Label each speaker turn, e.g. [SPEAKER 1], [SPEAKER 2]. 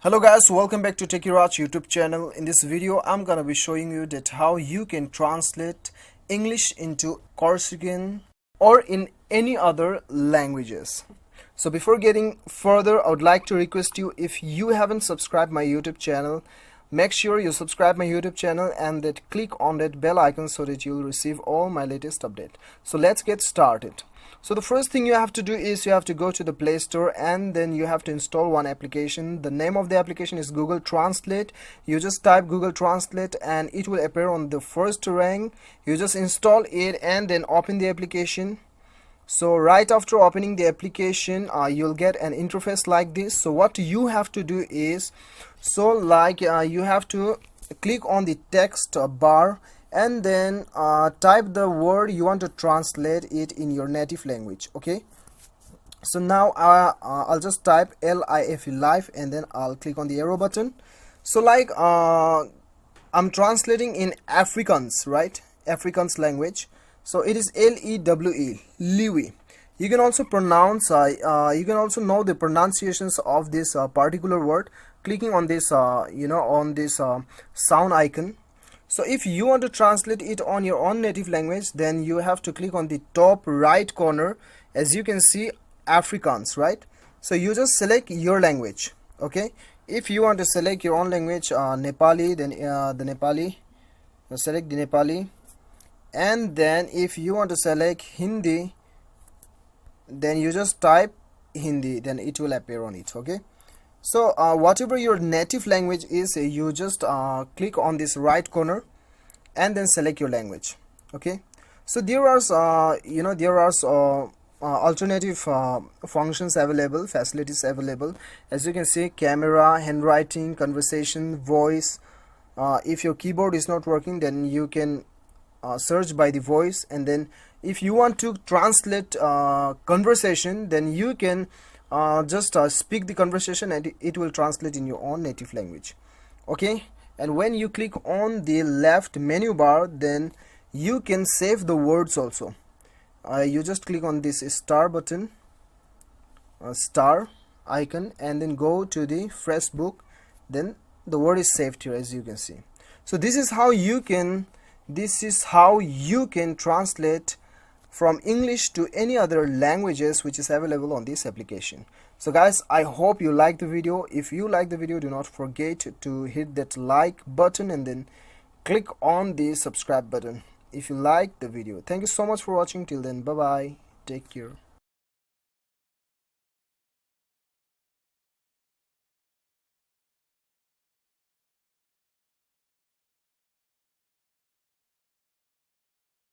[SPEAKER 1] Hello guys, welcome back to TechieRaj YouTube channel. In this video I'm gonna be showing you that how you can translate English into Corsican or in any other languages. So before getting further, I would like to request you, if you haven't subscribed my YouTube channel, make sure you subscribe my YouTube channel and that click on that bell icon so that you'll receive all my latest update. So let's get started. So the first thing you have to do is you have to go to the Play Store and then you have to install one application. The name of the application is Google Translate. You just type Google Translate and it will appear on the first rank. You just install it and then open the application. So right after opening the application, you'll get an interface like this. So what you have to do is, you have to click on the text bar and then type the word you want to translate it in your native language. Okay, so now I'll just type LIFE, life, and then I'll click on the arrow button. So I'm translating in Afrikaans, right? Afrikaans language. So it is LEWE, Liwi. You can also pronounce, you can also know the pronunciations of this particular word, clicking on this, on this sound icon. So if you want to translate it on your own native language, then you have to click on the top right corner. As you can see, Afrikaans, right? So you just select your language. Okay, if you want to select your own language, Nepali, then the Nepali, select the Nepali. And then if you want to select Hindi, then you just type Hindi, then it will appear on it. Okay, so whatever your native language is, you just click on this right corner and then select your language. Okay, so there are alternative functions available, facilities available. As you can see, camera, handwriting, conversation, voice. If your keyboard is not working, then you can search by the voice, and then if you want to translate conversation, then you can just speak the conversation and it will translate in your own native language. Okay, and when you click on the left menu bar, then you can save the words also. You just click on this star button, star icon, and then go to the fresh book, then the word is saved here, as you can see. So this is how you can translate from English to any other languages which is available on this application. So guys, I hope you like the video. If you like the video, do not forget to hit that like button and then click on the subscribe button if you like the video. Thank you so much for watching. Till then, bye bye, take care.